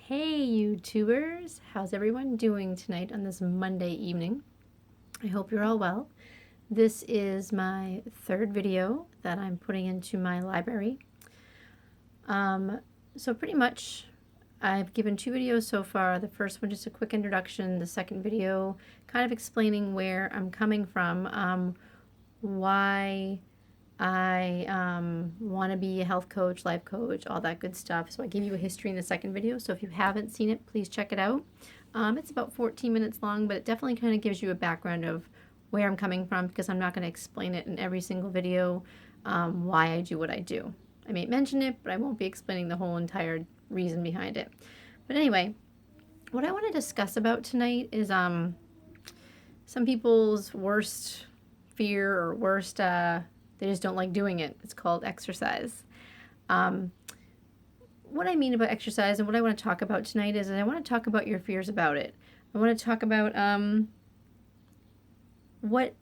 Hey YouTubers, how's everyone doing tonight on this Monday evening? I hope you're all well. This is my third video that I'm putting into my library. So pretty much I've given two videos so far. The first one just a quick introduction, the second video kind of explaining where I'm coming from, why I want to be a health coach, life coach, all that good stuff. So I gave you a history in the second video. So if you haven't seen it, please check it out. It's about 14 minutes long, but it definitely kind of gives you a background of where I'm coming from because I'm not going to explain it in every single video why I do what I do. I may mention it, but I won't be explaining the whole entire reason behind it. But anyway, what I want to discuss about tonight is some people's worst fear or worst they just don't like doing it. It's called exercise. What I mean about exercise and what I want to talk about tonight is I want to talk about your fears about it. I want to talk about what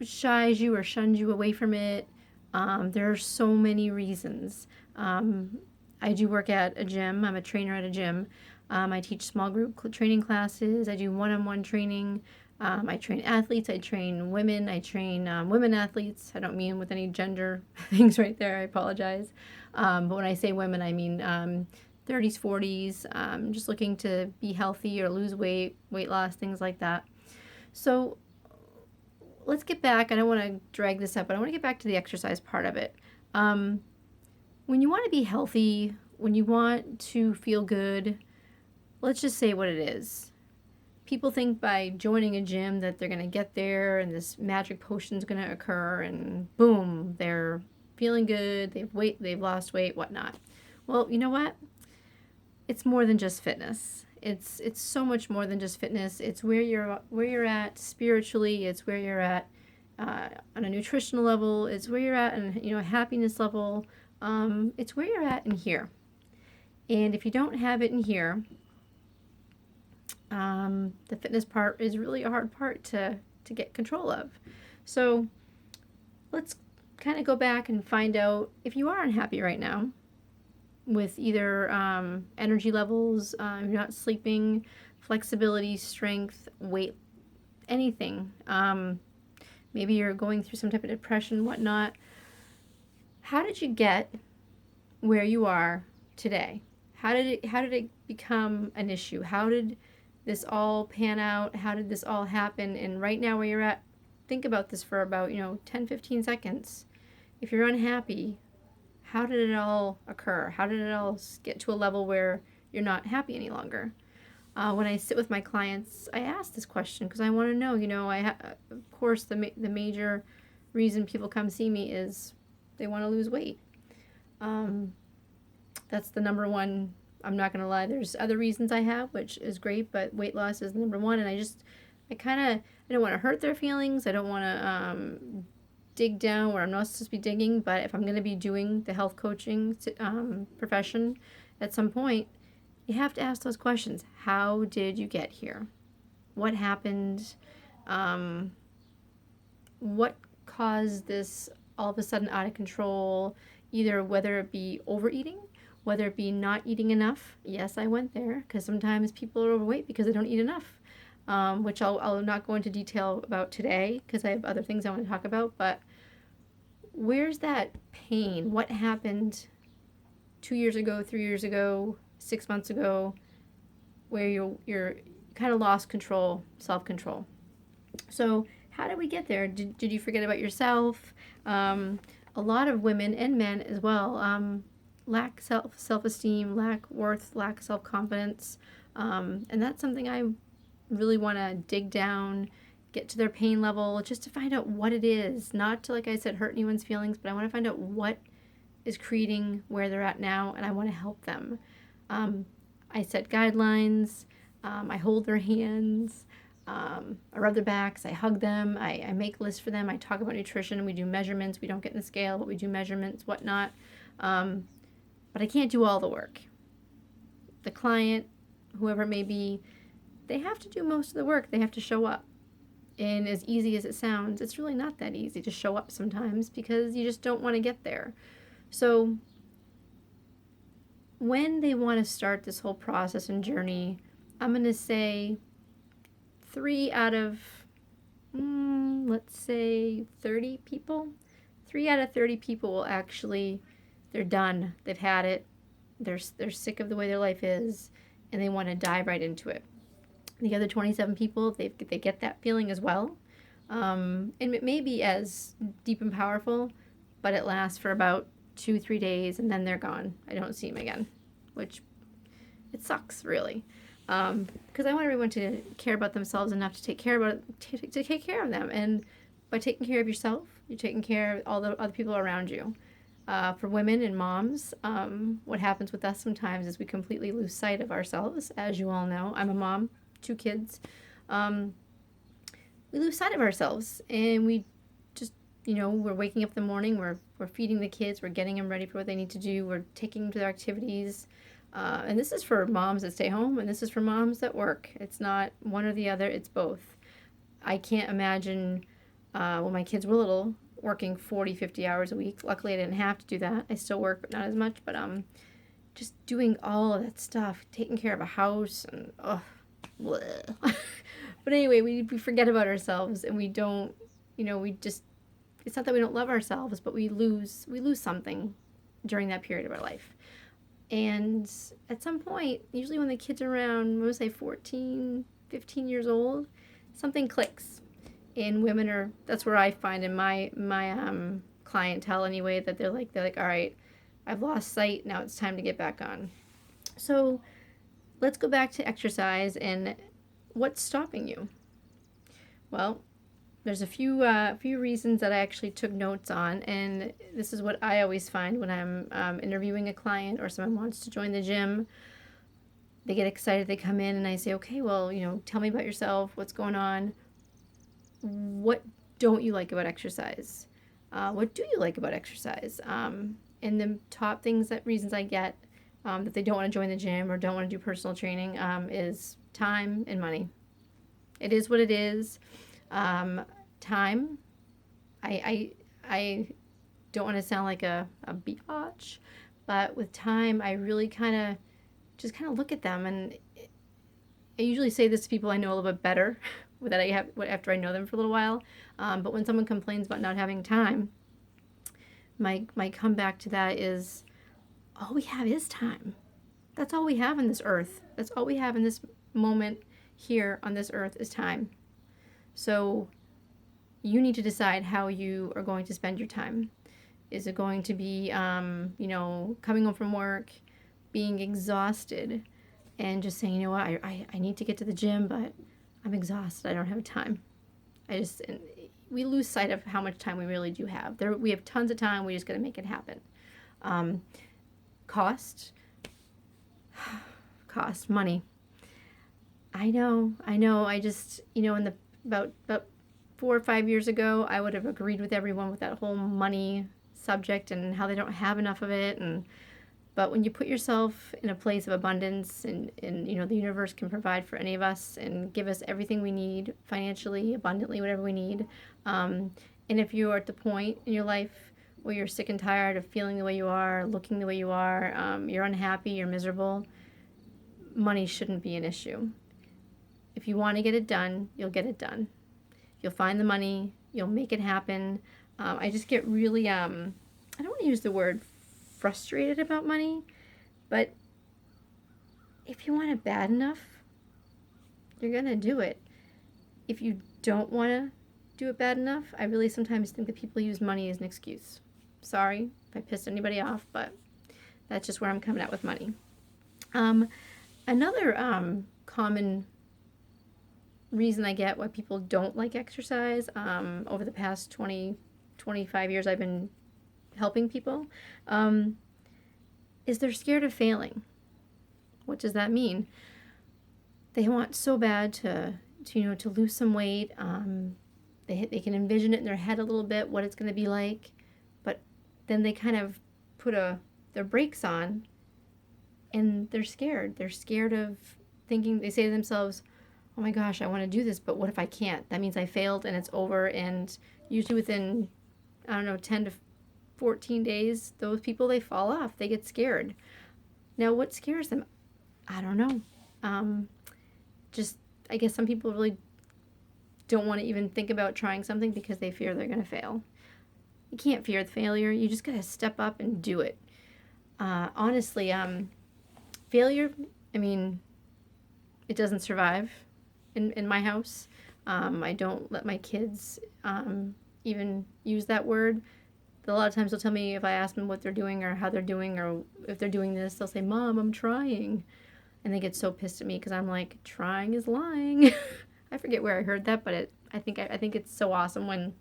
shies you or shuns you away from it. There are so many reasons. I do work at a gym. I'm a trainer at a gym. I teach small group training classes. I do one-on-one training. I train athletes. I train women. I train women athletes. I don't mean with any gender things right there. I apologize. But when I say women, I mean 30s, 40s, just looking to be healthy or lose weight, weight loss, things like that. So let's get back. I don't want to drag this up, but I want to get back to the exercise part of it. When you want to be healthy, when you want to feel good, let's just say what it is. People think by joining a gym that they're going to get there and this magic potion is going to occur and boom, they're feeling good, they've lost weight, whatnot. Well, you know what? It's more than just fitness. It's so much more than just fitness. It's where you're at spiritually. It's where you're at on a nutritional level. It's where you're at on a happiness level. It's where you're at in here. And if you don't have it in here, the fitness part is really a hard part to get control of. So let's kind of go back and find out if you are unhappy right now with either energy levels, you're not sleeping, flexibility, strength, weight, anything. Maybe you're going through some type of depression, whatnot. How did you get where you are today? How did it become an issue? How did this all pan out? How did this all happen? And right now where you're at, think about this for about 10, 15 seconds. If you're unhappy, how did it all occur? How did it all get to a level where you're not happy any longer? When I sit with my clients, I ask this question because I want to know. Of course, the major reason people come see me is they want to lose weight. That's the number one. I'm not going to lie. There's other reasons I have, which is great, but weight loss is number one. And I don't want to hurt their feelings. I don't want to dig down where I'm not supposed to be digging. But if I'm going to be doing the health coaching profession at some point, you have to ask those questions. How did you get here? What happened? What caused this all of a sudden out of control? Either whether it be overeating, whether it be not eating enough. Yes, I went there because sometimes people are overweight because they don't eat enough, which I'll not go into detail about today because I have other things I want to talk about. But where's that pain? What happened 2 years ago, 3 years ago, 6 months ago, where you're kind of lost control, self-control? So how did we get there? Did you forget about yourself? A lot of women and men as well lack self-esteem, lack worth, lack self-confidence. And that's something I really want to dig down, get to their pain level, just to find out what it is. Not to, like I said, hurt anyone's feelings, but I want to find out what is creating where they're at now, and I want to help them. I set guidelines. I hold their hands. I rub their backs. I hug them. I make lists for them. I talk about nutrition. We do measurements. We don't get in the scale, but we do measurements, whatnot. But I can't do all the work. The client, whoever it may be, they have to do most of the work. They have to show up. And as easy as it sounds, it's really not that easy to show up sometimes because you just don't want to get there. So when they want to start this whole process and journey, I'm going to say 3 out of, let's say 30 people. 3 out of 30 people will actually, they're done. They've had it. They're sick of the way their life is, and they want to dive right into it. The other 27 people, they get that feeling as well. And it may be as deep and powerful, but it lasts for about 2-3 days, and then they're gone. I don't see them again, which it sucks, really. Because I want everyone to care about themselves enough to take care of them. And by taking care of yourself, you're taking care of all the other people around you. For women and moms, what happens with us sometimes is we completely lose sight of ourselves. As you all know, I'm a mom, 2 kids. We lose sight of ourselves, and we just, we're waking up in the morning, we're feeding the kids, we're getting them ready for what they need to do, we're taking them to their activities. And this is for moms that stay home, and this is for moms that work. It's not one or the other, it's both. I can't imagine when my kids were little working 40, 50 hours a week. Luckily, I didn't have to do that. I still work, but not as much. But just doing all of that stuff, taking care of a house, and But anyway, we forget about ourselves, and we don't, it's not that we don't love ourselves, but we lose something during that period of our life. And at some point, usually when the kids are around, I'm going to say 14, 15 years old, something clicks. And women are, that's where I find in my clientele anyway, that they're like, all right, I've lost sight, now it's time to get back on. So let's go back to exercise and what's stopping you? Well, there's a few reasons that I actually took notes on, and this is what I always find when I'm interviewing a client or someone wants to join the gym. They get excited, they come in, and I say, okay, well, tell me about yourself, what's going on, what don't you like about exercise? What do you like about exercise? And the top reasons I get that they don't want to join the gym or don't want to do personal training is time and money. It is what it is. Time, I don't want to sound like a biatch, but with time, I really kind of look at them, and I usually say this to people I know a little bit better after I know them for a little while. But when someone complains about not having time, my comeback to that is, all we have is time. That's all we have on this earth. That's all we have in this moment here on this earth is time. So you need to decide how you are going to spend your time. Is it going to be, coming home from work, being exhausted, and just saying, what, I need to get to the gym, but I'm exhausted. I don't have time. We lose sight of how much time we really do have. We have tons of time. We just got to make it happen. Cost, money. I know. I just, in about 4 or 5 years ago, I would have agreed with everyone with that whole money subject and how they don't have enough of it. But when you put yourself in a place of abundance and the universe can provide for any of us and give us everything we need financially, abundantly, whatever we need. And if you are at the point in your life where you're sick and tired of feeling the way you are, looking the way you are, you're unhappy, you're miserable, money shouldn't be an issue. If you want to get it done, you'll get it done. You'll find the money, you'll make it happen. I just get really, I don't want to use the word frustrated about money, but if you want it bad enough, you're going to do it. If you don't want to do it bad enough, I really sometimes think that people use money as an excuse. Sorry if I pissed anybody off, but that's just where I'm coming at with money. Another common reason I get why people don't like exercise, over the past 25 years I've been helping people, is they're scared of failing. What does that mean? They want so bad to lose some weight. They can envision it in their head a little bit what it's going to be like, but then they kind of put their brakes on, and they're scared. They're scared of thinking. They say to themselves, "Oh my gosh, I want to do this, but what if I can't? That means I failed and it's over." And usually within 10 to 14 days, those people, they fall off. They get scared. Now, what scares them? I don't know. Um, just, I guess some people really don't want to even think about trying something because they fear they're going to fail. You can't fear the failure. You just got to step up and do it. Honestly, failure, I mean, it doesn't survive in my house. I don't let my kids even use that word. A lot of times they'll tell me if I ask them what they're doing or how they're doing or if they're doing this, they'll say, Mom, I'm trying. And they get so pissed at me because I'm like, trying is lying. I forget where I heard that, but I think it's so awesome when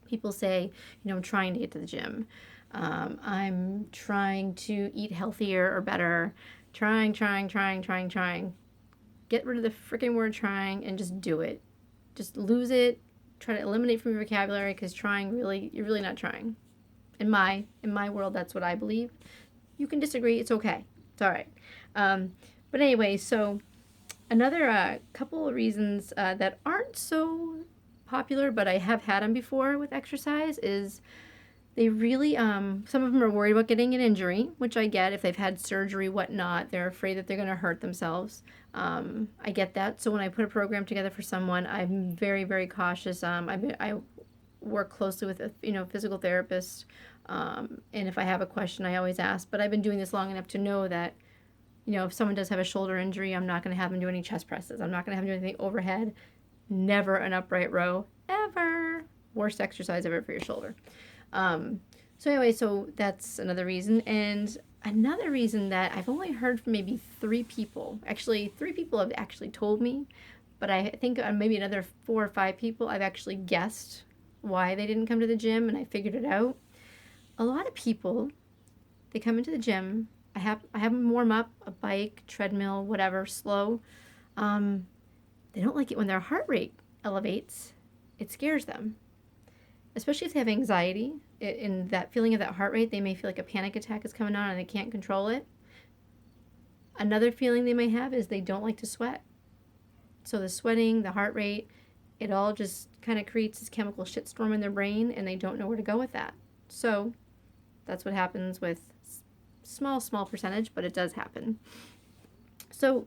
people say, I'm trying to get to the gym. I'm trying to eat healthier or better. Trying. Get rid of the freaking word trying and just do it. Just lose it. Try to eliminate from your vocabulary because you're really not trying. In my world, that's what I believe. You can disagree. It's okay. It's all right. But anyway, so another couple of reasons that aren't so popular, but I have had them before with exercise is they really, some of them are worried about getting an injury, which I get. If they've had surgery, whatnot, they're afraid that they're going to hurt themselves. I get that. So when I put a program together for someone, I'm very, very cautious. I work closely with a physical therapist, and if I have a question, I always ask. But I've been doing this long enough to know that if someone does have a shoulder injury, I'm not going to have them do any chest presses. I'm not going to have them do anything overhead. Never an upright row, ever. Worst exercise ever for your shoulder. So anyway, so that's another reason. And another reason that I've only heard from maybe 3 people. Actually, 3 people have actually told me, but I think maybe another 4 or 5 people I've actually guessed why they didn't come to the gym, and I figured it out. A lot of people, they come into the gym. I have them warm up, a bike, treadmill, whatever, slow. They don't like it when their heart rate elevates. It scares them. Especially if they have anxiety, in that feeling of that heart rate, they may feel like a panic attack is coming on and they can't control it. Another feeling they may have is they don't like to sweat. So the sweating, the heart rate, it all just kind of creates this chemical shitstorm in their brain, and they don't know where to go with that. So that's what happens with small percentage, but it does happen. So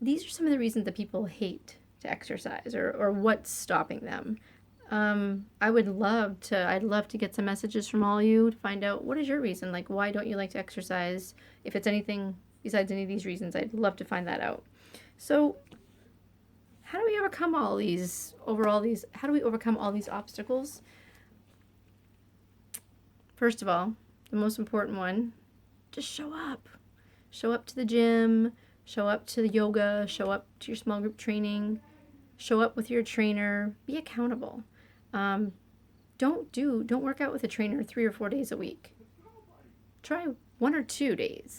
these are some of the reasons that people hate to exercise, or what's stopping them. I'd love to get some messages from all of you to find out what is your reason. Like, why don't you like to exercise? If it's anything besides any of these reasons, I'd love to find that out. So how do we overcome all these obstacles? First of all, the most important one, just show up. Show up to the gym, show up to the yoga, show up to your small group training, show up with your trainer, be accountable. Don't work out with a trainer 3 or 4 days a week. Try 1 or 2 days.